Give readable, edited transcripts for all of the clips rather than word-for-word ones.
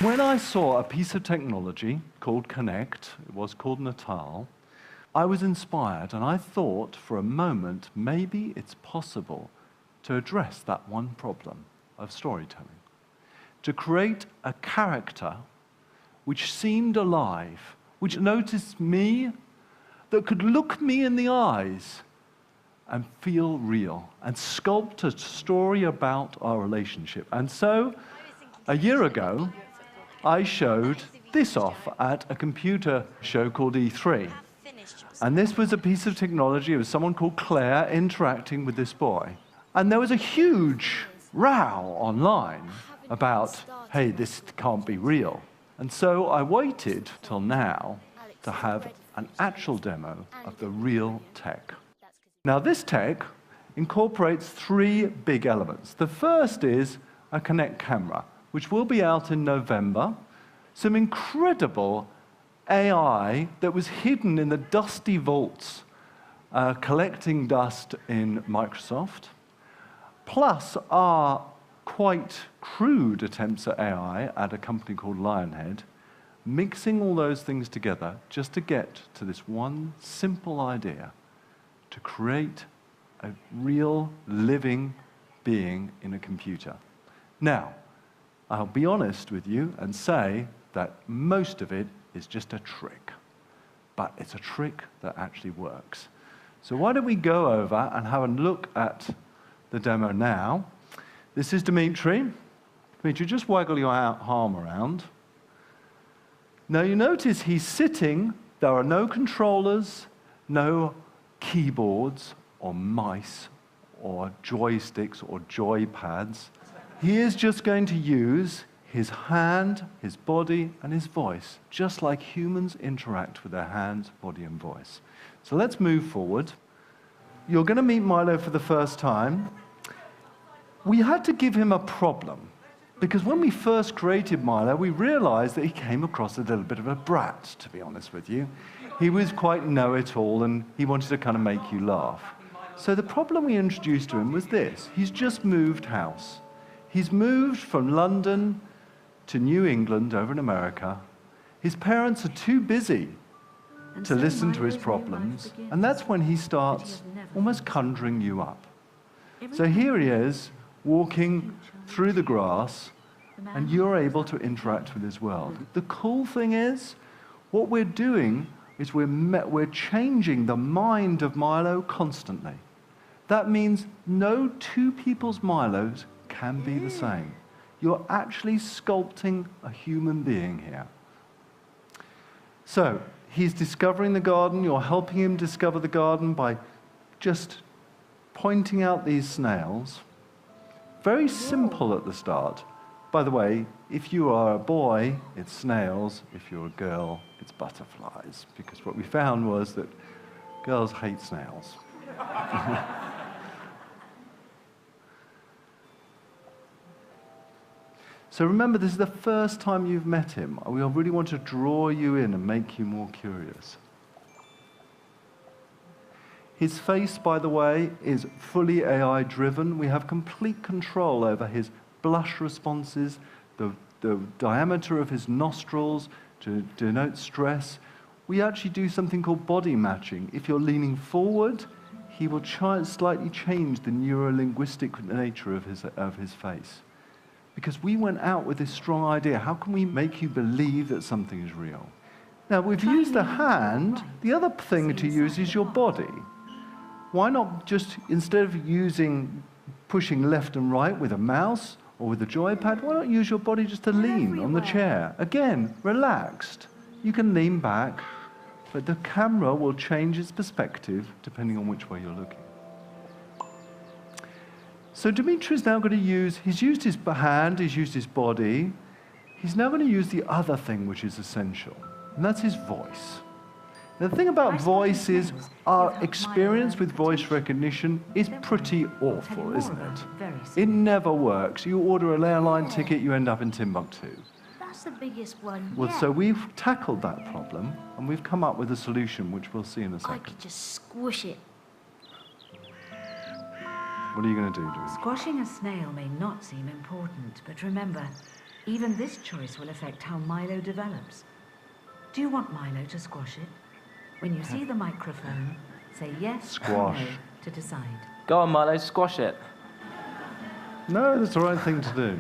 When I saw a piece of technology called Connect, it was called Natal, I was inspired and I thought for a moment maybe it's possible to address that one problem of storytelling. To create a character which seemed alive, which noticed me, that could look me in the eyes and feel real, and sculpt a story about our relationship. And so, a year ago, I showed this off at a computer show called E3. And this was a piece of technology. It was someone called Claire interacting with this boy. And there was a huge row online about, hey, this can't be real. And so I waited till now to have an actual demo of the real tech. Now, this tech incorporates three big elements. The first is a Connect camera, which will be out in November. Some incredible AI that was hidden in the dusty vaults, collecting dust in Microsoft, plus our quite crude attempts at AI at a company called Lionhead, mixing all those things together just to get to this one simple idea, to create a real living being in a computer. Now, I'll be honest with you and say that most of it is just a trick, but it's a trick that actually works. So why don't we go over and have a look at the demo now. This is Dimitri. Dimitri, just waggle your arm around. Now you notice he's sitting, there are no controllers, no keyboards or mice or joysticks or joypads. He is just going to use his hand, his body, and his voice, just like humans interact with their hands, body, and voice. So let's move forward. You're going to meet Milo for the first time. We had to give him a problem, because when we first created Milo, we realized that he came across a little bit of a brat, to be honest with you. He was quite know-it-all, and he wanted to kind of make you laugh. So the problem we introduced to him was this. He's just moved house. He's moved from London to New England over in America. His parents are too busy to listen to his problems, and that's when he starts almost conjuring you up. So here he is, walking through the grass, and you're able to interact with his world. The cool thing is, what we're doing is we're changing the mind of Milo constantly. That means no two people's Milos can be the same. You're actually sculpting a human being here. So, he's discovering the garden. You're helping him discover the garden by just pointing out these snails. Very simple at the start. By the way, if you are a boy, it's snails. If you're a girl, it's butterflies. Because what we found was that girls hate snails. So remember, this is the first time you've met him. We really want to draw you in and make you more curious. His face, by the way, is fully AI-driven. We have complete control over his blush responses, the diameter of his nostrils to denote stress. We actually do something called body matching. If you're leaning forward, he will slightly change the neuro-linguistic nature of his face. Because we went out with this strong idea, how can we make you believe that something is real? Now, we've used the hand. The other thing to use is your body. Why not just, instead of pushing left and right with a mouse or with a joypad, why not use your body just to lean on the chair? Again, relaxed. You can lean back, but the camera will change its perspective depending on which way you're looking. So Dimitri's now going to he's used his hand, he's used his body. He's now going to use the other thing which is essential, and that's his voice. Now, the thing about voice is our experience with voice recognition is pretty awful, isn't it? It never works. You order an airline ticket, you end up in Timbuktu. That's the biggest one. Well, so we've tackled that problem, and we've come up with a solution, which we'll see in a second. I could just squish it. What are you going to do, Dewey? Squashing a snail may not seem important, but remember, Even this choice will affect how Milo develops. Do you want Milo to squash it? When you see the microphone, say yes or no to decide. Go on, Milo, squash it. No, that's the right thing to do.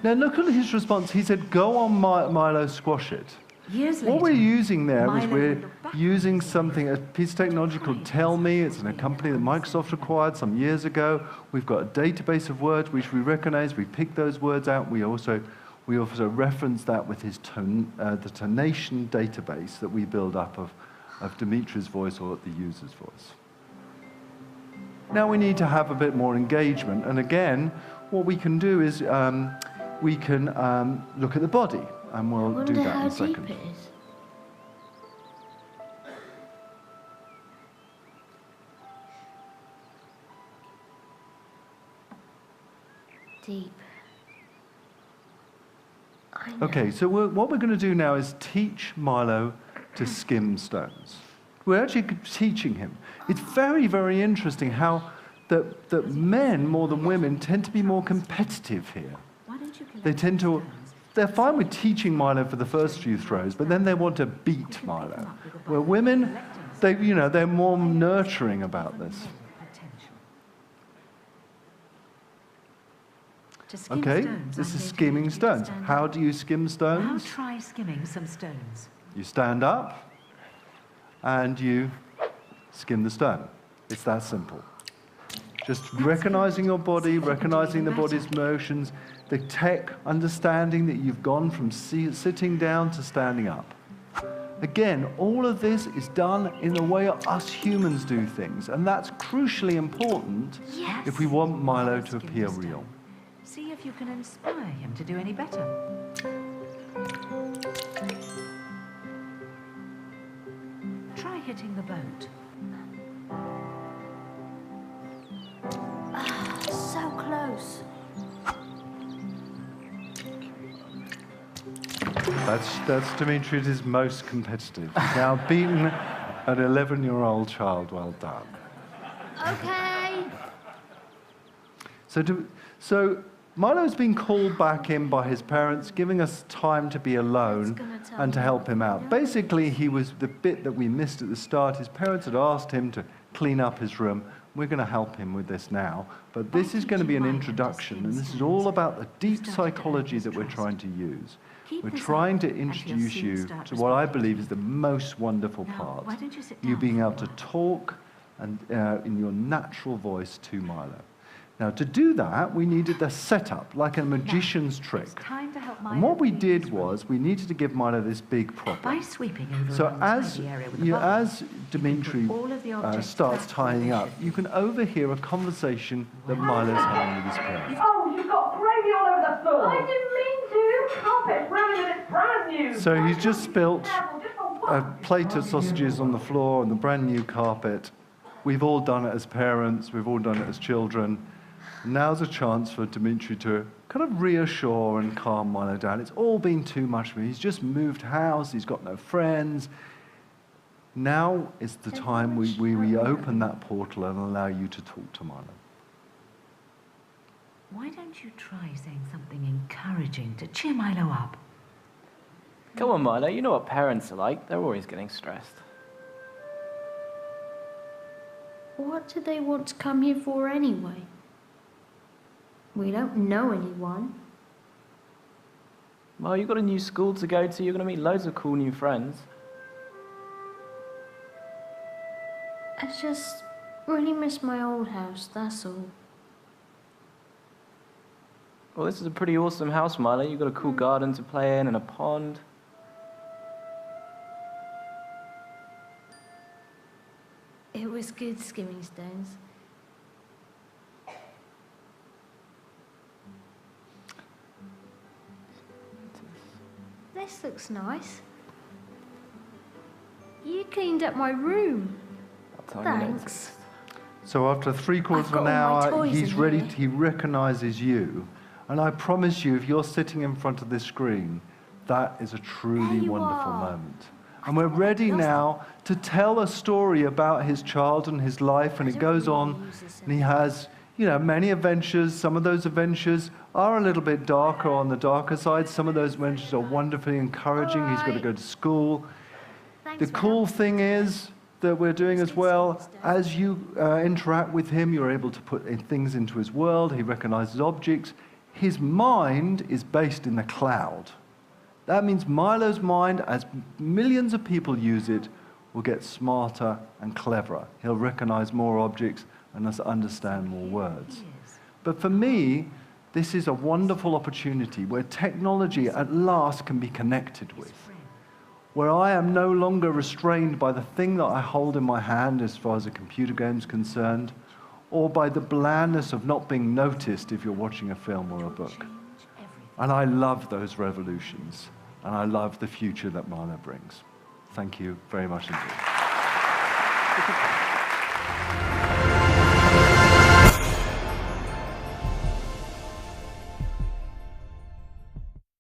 Now look at his response. He said, go on, Milo, squash it. Years later, What we're using there is Milo we're will look back using at the something, a piece of technology called Tell Me. It's a company that Microsoft acquired some years ago. We've got a database of words which we recognize. We pick those words out. We also reference that with his the tonation database that we build up of Dimitri's voice or the user's voice. Now we need to have a bit more engagement. And again, what we can do is we can look at the body. And we'll do that in a second. Deep it is. Deep. I know. Okay, so what we're going to do now is teach Milo to skim stones. We're actually teaching him. It's very, very interesting how that men, more than women, tend to be more competitive here. Why don't you collect They tend to... stones? They're fine with teaching Milo for the first few throws, but then they want to beat Milo. Where women, they're more nurturing about this. Potential. To skim Okay, stones, this I'm is going to skimming need you to stones. stand How up. do you skim Now stones? try skimming some stones. You stand up and you skim the stone. It's that simple. Just recognizing your body, recognizing the body's motions, the tech, understanding that you've gone from sitting down to standing up. Again, all of this is done in the way us humans do things, and that's crucially important Yes. if we want Milo to Skim the appear stone. real. See if you can inspire him to do any better. Try hitting the boat. So close. That's Dimitri at his most competitive. He's now beaten an 11-year-old child. Well done. Okay. So Milo's been called back in by his parents, giving us time to be alone gonna tell and to me help him out. what Basically, he was the bit that we missed at the start. His parents had asked him to clean up his room. We're going to help him with this now. But this is going to be an introduction, and this is all about the deep psychology that we're trying to use. We're trying to introduce you to what I believe is the most wonderful part. Why don't you sit You down being for a able to while? talk and in your natural voice to Milo. Now, to do that, we needed a setup, like a magician's trick. It's time to help And Milo what we clean did his room. was we needed to give Milo this big By problem. sweeping over So an untidy as area with a bucket, as Dimitri put all of the objects starts back where they tying up, should be. you can overhear a conversation that Milo's having with his parents. Oh, you've got gravy all over the floor. I didn't mean to. Carpet's ruined and it's brand new. So he's just spilt Careful, just for a one. plate of sausages on the floor and the brand new carpet. We've all done it as parents, we've all done it as children. Now's a chance for Dimitri to kind of reassure and calm Milo down. It's all been too much for him. He's just moved house, he's got no friends. Now is the time we open that portal and allow you to talk to Milo. Why don't you try saying something encouraging to cheer Milo up? Come on, Milo, you know what parents are like. They're always getting stressed. What do they want to come here for anyway? We don't know anyone. Well, you've got a new school to go to. You're going to meet loads of cool new friends. I just really miss my old house, that's all. Well, this is a pretty awesome house, Milo. You've got a cool garden to play in and a pond. It was good skimming stones. This looks nice. You cleaned up my room. I'll tell you later. Thanks. So after 3/4 I've of an got all my hour, toys he's in ready, here. he recognizes you. And I promise you, if you're sitting in front of this screen, that is a truly There you wonderful are. moment. And we're ready now to tell a story about his child and his life, and I it don't goes really on, use this and he has, you know, many adventures. Some of those adventures are a little bit darker, on the darker side. Some of those adventures are wonderfully encouraging. He's got to go to school. Thanks, The cool thing is that we're doing as well, as you interact with him, you're able to put things into his world. He recognizes objects. His mind is based in the cloud. That means Milo's mind, as millions of people use it, will get smarter and cleverer. He'll recognize more objects and understand more words. But for me, this is a wonderful opportunity where technology at last can be connected with, where I am no longer restrained by the thing that I hold in my hand as far as a computer game is concerned, or by the blandness of not being noticed if you're watching a film or a book. And I love those revolutions, and I love the future that Milo brings. Thank you very much indeed.